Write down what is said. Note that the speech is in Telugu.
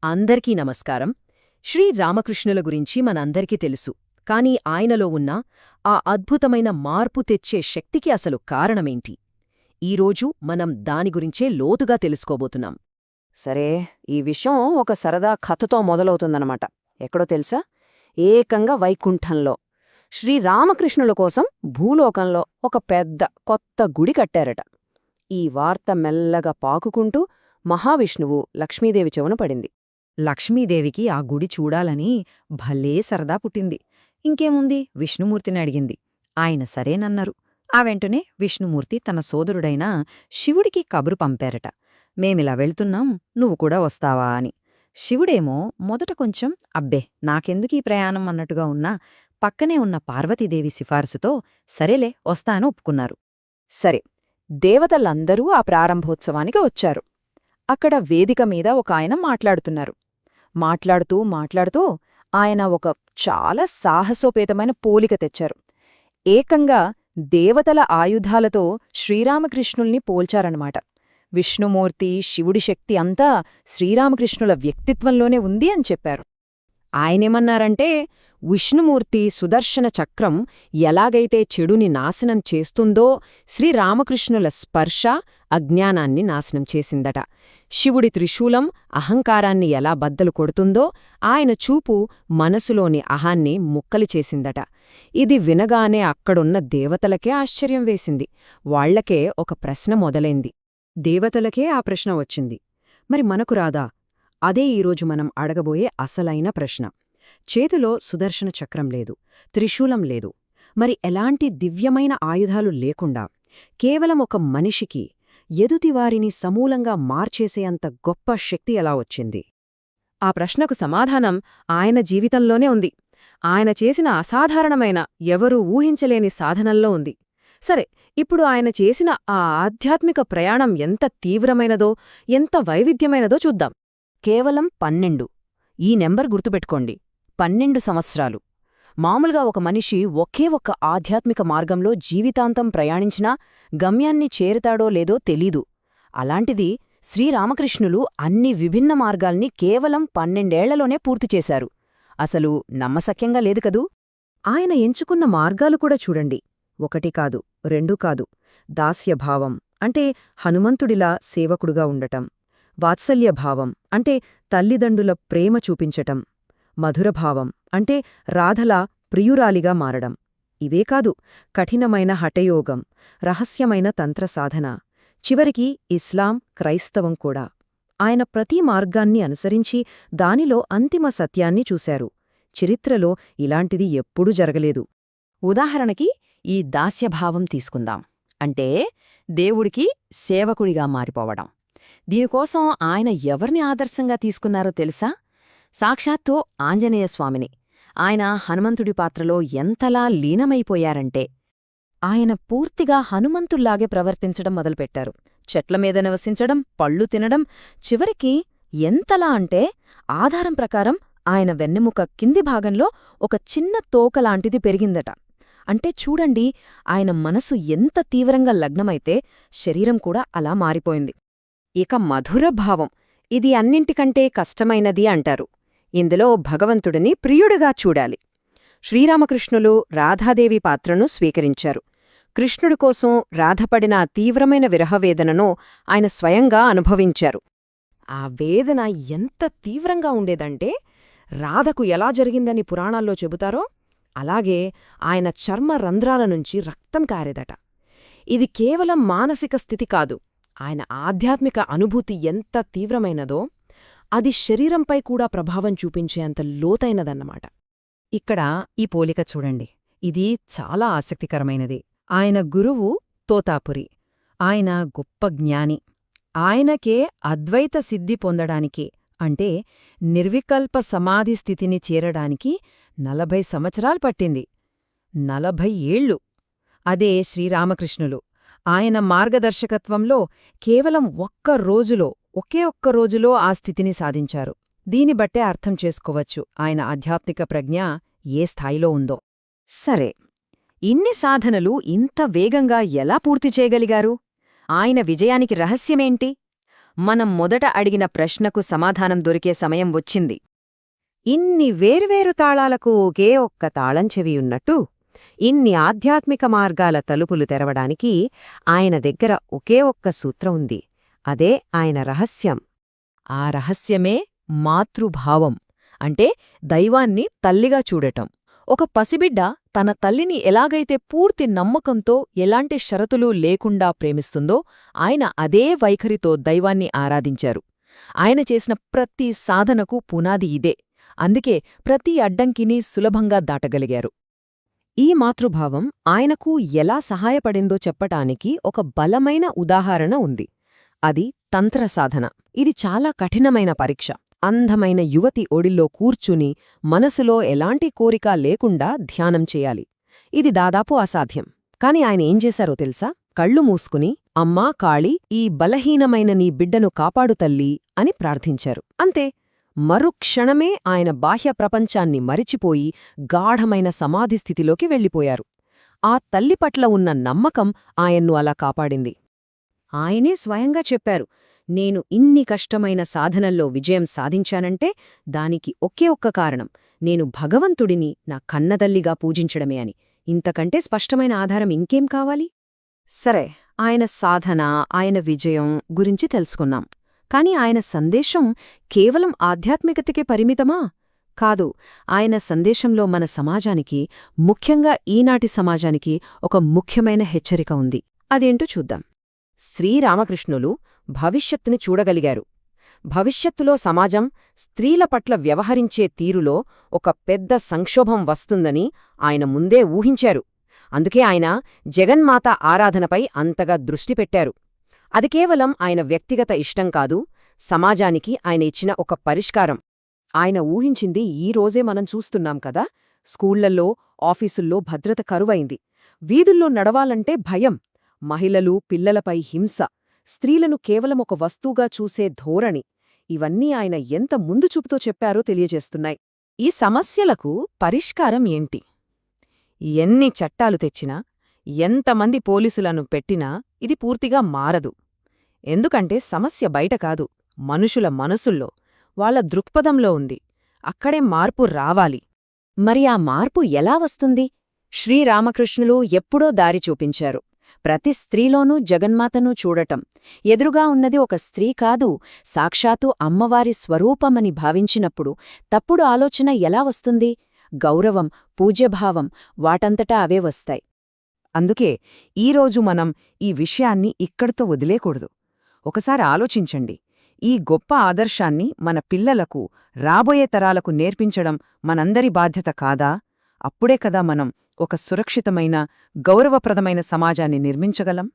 అందరికీ నమస్కారం. శ్రీరామకృష్ణుల గురించి మనందరికీ తెలుసు. కాని ఆయనలో ఉన్న ఆ అద్భుతమైన మార్పు తెచ్చే శక్తికి అసలు కారణమేంటి? ఈరోజు మనం దాని గురించే లోతుగా తెలుసుకోబోతున్నాం. సరే, ఈ విషయం ఒక సరదా కథతో మొదలవుతుందన్నమాట. ఎక్కడో తెలుసా? ఏకంగా వైకుంఠంలో శ్రీరామకృష్ణుల కోసం భూలోకంలో ఒక పెద్ద కొత్త గుడి కట్టారట. ఈ వార్త మెల్లగా పాకుకుంటూ మహావిష్ణువు లక్ష్మీదేవి చెవున పడింది. లక్ష్మీదేవికి ఆ గుడి చూడాలని భలే సరదా పుట్టింది. ఇంకేముంది, విష్ణుమూర్తిని అడిగింది. ఆయన సరేనన్నారు. ఆ వెంటనే విష్ణుమూర్తి తన సోదరుడైన శివుడికి కబురు పంపారట. మేమిలా వెళ్తున్నాం, నువ్వు కూడా వస్తావా అని. శివుడేమో మొదట కొంచెం అబ్బే నాకెందుకీ ప్రయాణం అన్నట్టుగా ఉన్నా పక్కనే ఉన్న పార్వతీదేవి సిఫారసుతో సరేలే వస్తాను ఒప్పుకున్నారు. సరే, దేవతలందరూ ఆ ప్రారంభోత్సవానికి వచ్చారు. అక్కడ వేదిక మీద ఒక ఆయన మాట్లాడుతున్నారు. మాట్లాడుతూ ఆయన ఒక చాలా సాహసోపేతమైన పోలిక తెచ్చారు. ఏకంగా దేవతల ఆయుధాలతో శ్రీరామకృష్ణుల్ని పోల్చారన్నమాట. విష్ణుమూర్తి, శివుడి శక్తి అంతా శ్రీరామకృష్ణుల వ్యక్తిత్వంలోనే ఉంది అని చెప్పారు. ఆయనేమన్నారంటే, విష్ణుమూర్తి సుదర్శన చక్రం ఎలాగైతే చెడుని నాశనం చేస్తుందో శ్రీరామకృష్ణుల స్పర్శ అజ్ఞానాన్ని నాశనం చేసిందట. శివుడి త్రిశూలం అహంకారాన్ని ఎలా బద్దలు కొడుతుందో ఆయన చూపు మనసులోని అహాన్ని ముక్కలు చేసిందట. ఇది వినగానే అక్కడున్న దేవతలకే ఆశ్చర్యం వేసింది. వాళ్లకే ఒక ప్రశ్న మొదలైంది. దేవతలకే ఆ ప్రశ్న వచ్చింది, మరి మనకు రాదా? అదే ఈరోజు మనం అడగబోయే అసలైన ప్రశ్న. చేతిలో సుదర్శన చక్రం లేదు, త్రిశూలం లేదు, మరి ఎలాంటి దివ్యమైన ఆయుధాలు లేకుండా కేవలం ఒక మనిషికి ఎదుటివారిని సమూలంగా మార్చేసేంత గొప్ప శక్తి ఎలా వచ్చింది? ఆ ప్రశ్నకు సమాధానం ఆయన జీవితంలోనే ఉంది. ఆయన చేసిన అసాధారణమైన, ఎవరూ ఊహించలేని సాధనల్లో ఉంది. సరే, ఇప్పుడు ఆయన చేసిన ఆ ఆధ్యాత్మిక ప్రయాణం ఎంత తీవ్రమైనదో, ఎంత వైవిధ్యమైనదో చూద్దాం. కేవలం 12. ఈ నెంబర్ గుర్తుపెట్టుకోండి, 12 సంవత్సరాలు. మామూలుగా ఒక మనిషి ఒకే ఒక్క ఆధ్యాత్మిక మార్గంలో జీవితాంతం ప్రయాణించినా గమ్యాన్ని చేరుతాడో లేదో తెలీదు. అలాంటిది శ్రీరామకృష్ణులు అన్ని విభిన్న మార్గాల్ని కేవలం 12 ఏళ్లలోనే పూర్తిచేశారు. అసలు నమ్మశక్యంగా లేదు కదూ? ఆయన ఎంచుకున్న మార్గాలు కూడా చూడండి. 1 కాదు, 2 కాదు. దాస్యభావం అంటే హనుమంతుడిలా సేవకుడుగా ఉండటం. వాత్సల్యభావం అంటే తల్లిదండ్రుల ప్రేమ చూపించటం. మధురభావం అంటే రాధలా ప్రియురాలిగా మారడం. ఇవే కాదు, కఠినమైన హఠయోగం, రహస్యమైన తంత్రసాధన, చివరికి ఇస్లాం, క్రైస్తవం కూడా. ఆయన ప్రతి మార్గాన్ని అనుసరించి దానిలో అంతిమ సత్యాన్ని చూశారు. చరిత్రలో ఇలాంటిది ఎప్పుడూ జరగలేదు. ఉదాహరణకి ఈ దాస్యభావం తీసుకుందాం. అంటే దేవుడికి సేవకుడిగా మారిపోవడం. దీనికోసం ఆయన ఎవరిని ఆదర్శంగా తీసుకున్నారో తెలుసా? సాక్షాత్తు ఆంజనేయస్వామిని. ఆయన హనుమంతుడి పాత్రలో ఎంతలా లీనమైపోయారంటే ఆయన పూర్తిగా హనుమంతుల్లాగే ప్రవర్తించడం మొదలుపెట్టారు. చెట్ల మీద నివసించడం, పళ్ళు తినడం, చివరికి ఎంతలా అంటే ఆధారం ప్రకారం ఆయన వెన్నెముక కింది భాగంలో ఒక చిన్న తోకలాంటిది పెరిగిందట. అంటే చూడండి, ఆయన మనసు ఎంత తీవ్రంగా లగ్నమైతే శరీరం కూడా అలా మారిపోయింది. ఇక మధురభావం, ఇది అన్నింటికంటే కష్టమైనది అంటారు. ఇందులో భగవంతుడిని ప్రియుడిగా చూడాలి. శ్రీరామకృష్ణులు రాధాదేవి పాత్రను స్వీకరించారు. కృష్ణుడి కోసం రాధపడిన తీవ్రమైన విరహవేదనను ఆయన స్వయంగా అనుభవించారు. ఆ వేదన ఎంత తీవ్రంగా ఉండేదంటే రాధకు ఎలా జరిగిందని పురాణాల్లో చెబుతారో అలాగే ఆయన చర్మ రంధ్రాల నుంచి రక్తం కారేదట. ఇది కేవలం మానసిక స్థితి కాదు, ఆయన ఆధ్యాత్మిక అనుభూతి ఎంత తీవ్రమైనదో అది శరీరంపై కూడా ప్రభావం చూపించేంత లోతైనదన్నమాట. ఇక్కడ ఈ పోలిక చూడండి, ఇది చాలా ఆసక్తికరమైనది. ఆయన గురువు తోతాపురి. ఆయన గొప్ప జ్ఞాని. ఆయనకే అద్వైత సిద్ధి పొందడానికి, అంటే నిర్వికల్ప సమాధి స్థితిని చేరడానికి 40 సంవత్సరాలు పట్టింది. 40 ఏళ్ళు. అదే శ్రీరామకృష్ణులు. ఆయన మార్గదర్శకత్వంలో కేవలం ఒకే ఒక్క రోజులో ఆ స్థితిని సాధించారు. దీని బట్టే అర్థం చేసుకోవచ్చు ఆయన ఆధ్యాత్మిక ప్రజ్ఞ ఏ స్థాయిలో ఉందో. సరే, ఇన్ని సాధనలు ఇంత వేగంగా ఎలా పూర్తి చేయగలిగారు? ఆయన విజయానికి రహస్యమేంటి? మనం మొదట అడిగిన ప్రశ్నకు సమాధానం దొరికే సమయం వచ్చింది. ఇన్ని వేర్వేరు తాళాలకు ఒకే ఒక్క తాళం చెవి ఉన్నట్టు ఇన్ని ఆధ్యాత్మిక మార్గాల తలుపులు తెరవడానికి ఆయన దగ్గర ఒకే ఒక్క సూత్రం ఉంది. అదే ఆయన రహస్యం. ఆ రహస్యమే మాతృభావం, అంటే దైవాన్ని తల్లిగా చూడటం. ఒక పసిబిడ్డ తన తల్లిని ఎలాగైతే పూర్తి నమ్మకంతో ఎలాంటి షరతులూ లేకుండా ప్రేమిస్తుందో ఆయన అదే వైఖరితో దైవాన్ని ఆరాధించారు. ఆయన చేసిన ప్రతి సాధనకు పునాది ఇదే. అందుకే ప్రతి అడ్డంకిని సులభంగా దాటగలిగారు. ఈ మాతృభావం ఆయనకు ఎలా సహాయపడిందో చెప్పటానికి ఒక బలమైన ఉదాహరణ ఉంది. అది తంత్రసాధన. ఇది చాలా కఠినమైన పరీక్ష. అందమైన యువతి ఒడిల్లో కూర్చుని మనసులో ఎలాంటి కోరిక లేకుండా ధ్యానం చేయాలి. ఇది దాదాపు అసాధ్యం. కాని ఆయన ఏం చేశారో తెలుసా? కళ్ళు మూసుకుని అమ్మా కాళీ, ఈ బలహీనమైన నీ బిడ్డను కాపాడు తల్లీ అని ప్రార్థించారు. అంతే. మరుక్షణమే ఆయన బాహ్య ప్రపంచాన్ని మరిచిపోయి గాఢమైన సమాధిస్థితిలోకి వెళ్ళిపోయారు. ఆ తల్లి పట్ల ఉన్న నమ్మకం ఆయన్ను అలా కాపాడింది. ఆయనే స్వయంగా చెప్పారు, నేను ఇన్ని కష్టమైన సాధనల్లో విజయం సాధించానంటే దానికి ఒకే ఒక్క కారణం, నేను భగవంతుడిని నా కన్నతల్లిగా పూజించడమే అని. ఇంతకంటే స్పష్టమైన ఆధారం ఇంకేం కావాలి? సరే, ఆయన సాధన, ఆయన విజయం గురించి తెలుసుకున్నాం. కాని ఆయన సందేశం కేవలం ఆధ్యాత్మికతకే పరిమితమా? కాదు. ఆయన సందేశంలో మన సమాజానికి, ముఖ్యంగా ఈనాటి సమాజానికి ఒక ముఖ్యమైన హెచ్చరిక ఉంది. అదేంటో చూద్దాం. శ్రీరామకృష్ణులు భవిష్యత్తుని చూడగలిగారు. భవిష్యత్తులో సమాజం స్త్రీల పట్ల వ్యవహరించే తీరులో ఒక పెద్ద సంక్షోభం వస్తుందని ఆయన ముందే ఊహించారు. అందుకే ఆయన జగన్మాత ఆరాధనపై అంతగా దృష్టి పెట్టారు. అది కేవలం ఆయన వ్యక్తిగత ఇష్టం కాదు, సమాజానికి ఆయన ఇచ్చిన ఒక పరిష్కారం. ఆయన ఊహించింది ఈ రోజే మనం చూస్తున్నాం కదా. స్కూళ్లల్లో, ఆఫీసుల్లో భద్రత కరువైంది. వీధుల్లో నడవాలంటే భయం. మహిళలు, పిల్లలపై హింస, స్త్రీలను కేవలం ఒక వస్తువుగా చూసే ధోరణి, ఇవన్నీ ఆయన ఎంత ముందు చూపుతో చెప్పారో తెలియజేస్తున్నాయి. ఈ సమస్యలకు పరిష్కారం ఏంటి? ఎన్ని చట్టాలు తెచ్చినా, ఎంతమంది పోలీసులను పెట్టినా ఇది పూర్తిగా మారదు. ఎందుకంటే సమస్య బయట కాదు, మనుషుల మనసుల్లో, వాళ్ల దృక్పథంలో ఉంది. అక్కడే మార్పు రావాలి. మరి ఆ మార్పు ఎలా వస్తుంది? శ్రీరామకృష్ణులు ఎప్పుడో దారి చూపించారు. ప్రతి స్త్రీలోనూ జగన్మాతను చూడటం. ఎదురుగా ఉన్నది ఒక స్త్రీ కాదు, సాక్షాత్తు అమ్మవారి స్వరూపమని భావించినప్పుడు తప్పుడు ఆలోచన ఎలా వస్తుంది? గౌరవం, పూజ్యభావం వాటంతటా అవే వస్తాయి. అందుకే ఈరోజు మనం ఈ విషయాన్ని ఇక్కడితో వదిలేకూడదు. ఒకసారి ఆలోచించండి. ఈ గొప్ప ఆదర్శాన్ని మన పిల్లలకు, రాబోయే తరాలకు నేర్పించడం మనందరి బాధ్యత కాదా? అప్పుడే కదా మనం ఒక సురక్షితమైన, గౌరవప్రదమైన సమాజాన్ని నిర్మించగలం.